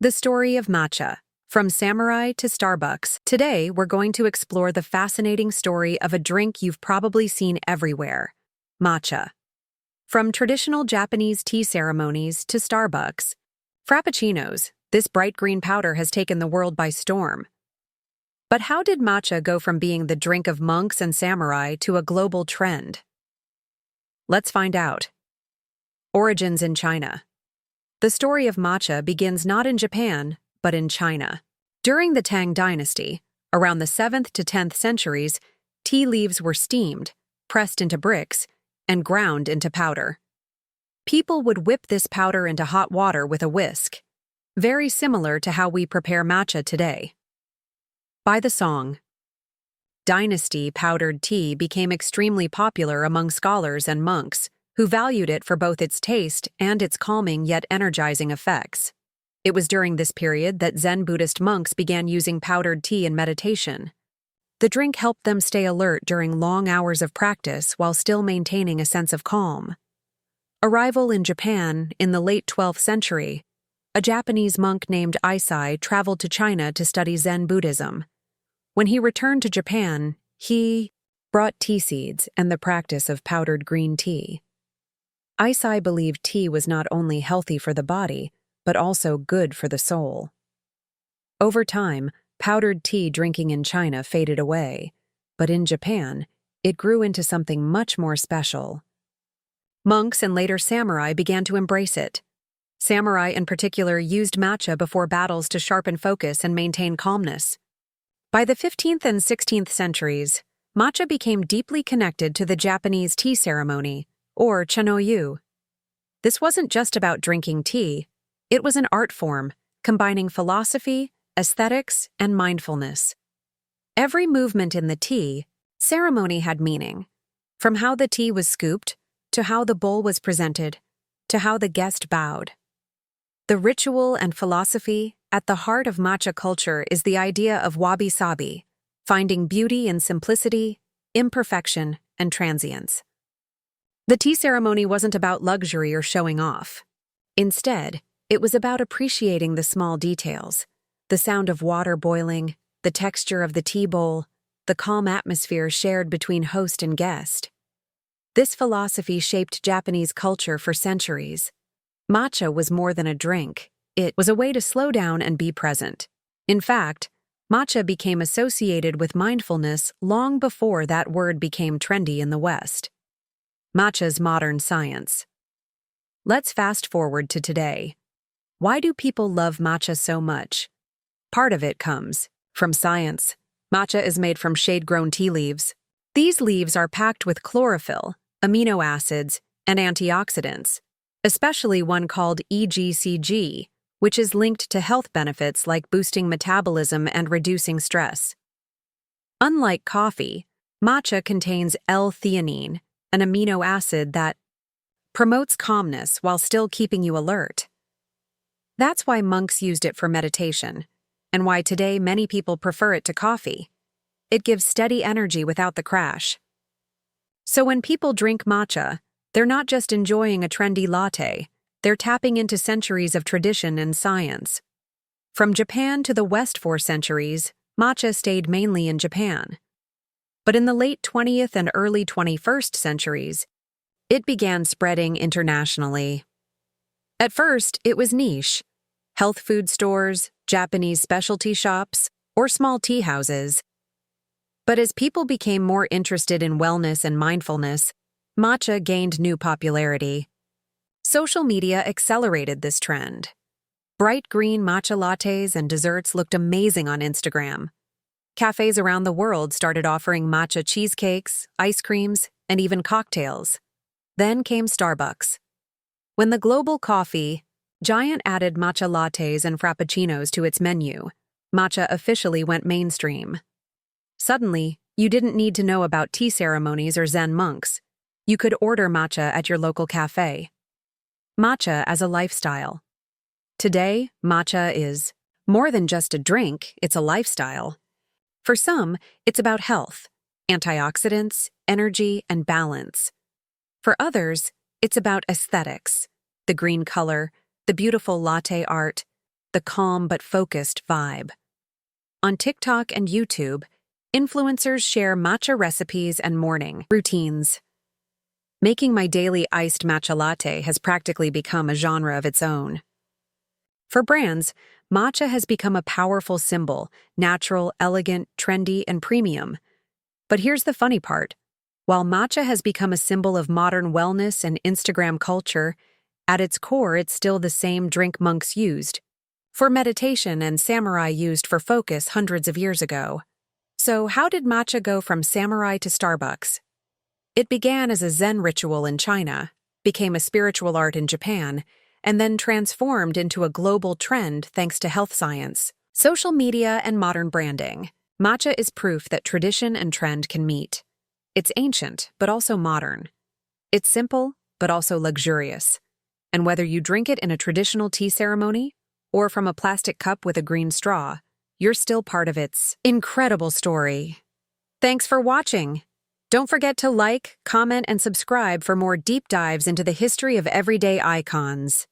The story of matcha. From samurai to Starbucks. Today, we're going to explore the fascinating story of a drink you've probably seen everywhere: matcha. From traditional Japanese tea ceremonies to Starbucks, frappuccinos, this bright green powder has taken the world by storm. But how did matcha go from being the drink of monks and samurai to a global trend? Let's find out. Origins in China. The story of matcha begins not in Japan, but in China. During the Tang Dynasty, around the 7th to 10th centuries, tea leaves were steamed, pressed into bricks, and ground into powder. People would whip this powder into hot water with a whisk, very similar to how we prepare matcha today. By the Song. Dynasty powdered tea became extremely popular among scholars and monks, who valued it for both its taste and its calming yet energizing effects. It was during this period that Zen Buddhist monks began using powdered tea in meditation. The drink helped them stay alert during long hours of practice while still maintaining a sense of calm. Arrival in Japan in the late 12th century. A Japanese monk named Eisai traveled to China to study Zen Buddhism. When he returned to Japan, he brought tea seeds and the practice of powdered green tea. Eisai believed tea was not only healthy for the body, but also good for the soul. Over time, powdered tea drinking in China faded away, but in Japan, it grew into something much more special. Monks and later samurai began to embrace it. Samurai in particular used matcha before battles to sharpen focus and maintain calmness. By the 15th and 16th centuries, matcha became deeply connected to the Japanese tea ceremony, or chanoyu. This wasn't just about drinking tea, it was an art form, combining philosophy, aesthetics, and mindfulness. Every movement in the tea ceremony had meaning, from how the tea was scooped, to how the bowl was presented, to how the guest bowed. The ritual and philosophy at the heart of matcha culture is the idea of wabi-sabi, finding beauty in simplicity, imperfection, and transience. The tea ceremony wasn't about luxury or showing off. Instead, it was about appreciating the small details: the sound of water boiling, the texture of the tea bowl, the calm atmosphere shared between host and guest. This philosophy shaped Japanese culture for centuries. Matcha was more than a drink. It was a way to slow down and be present. In fact, matcha became associated with mindfulness long before that word became trendy in the West. Matcha's modern science. Let's fast forward to today. Why do people love matcha so much? Part of it comes from science. Matcha is made from shade-grown tea leaves. These leaves are packed with chlorophyll, amino acids, and antioxidants, especially one called EGCG, which is linked to health benefits like boosting metabolism and reducing stress. Unlike coffee, matcha contains L-theanine, an amino acid that promotes calmness while still keeping you alert. That's why monks used it for meditation, and why today many people prefer it to coffee. It gives steady energy without the crash. So when people drink matcha, they're not just enjoying a trendy latte, they're tapping into centuries of tradition and science. From Japan to the West for centuries, matcha stayed mainly in Japan. But in the late 20th and early 21st centuries, it began spreading internationally. At first, it was niche: health food stores, Japanese specialty shops, or small tea houses. But as people became more interested in wellness and mindfulness, matcha gained new popularity. Social media accelerated this trend. Bright green matcha lattes and desserts looked amazing on Instagram. Cafes around the world started offering matcha cheesecakes, ice creams, and even cocktails. Then came Starbucks. When the global coffee giant added matcha lattes and frappuccinos to its menu, matcha officially went mainstream. Suddenly, you didn't need to know about tea ceremonies or Zen monks. You could order matcha at your local cafe. Matcha as a lifestyle. Today, matcha is more than just a drink, it's a lifestyle. For some, it's about health, antioxidants, energy, and balance. For others, it's about aesthetics: the green color, the beautiful latte art, the calm but focused vibe. On TikTok and YouTube, influencers share matcha recipes and morning routines. Making my daily iced matcha latte has practically become a genre of its own. For brands, matcha has become a powerful symbol, natural, elegant, trendy, and premium. But here's the funny part. While matcha has become a symbol of modern wellness and Instagram culture, at its core it's still the same drink monks used for meditation and samurai used for focus hundreds of years ago. So how did matcha go from samurai to Starbucks? It began as a Zen ritual in China, became a spiritual art in Japan, and then transformed into a global trend thanks to health science, social media, and modern branding. Matcha is proof that tradition and trend can meet. It's ancient, but also modern. It's simple, but also luxurious. And whether you drink it in a traditional tea ceremony or from a plastic cup with a green straw, you're still part of its incredible story. Thanks for watching. Don't forget to like, comment, and subscribe for more deep dives into the history of everyday icons.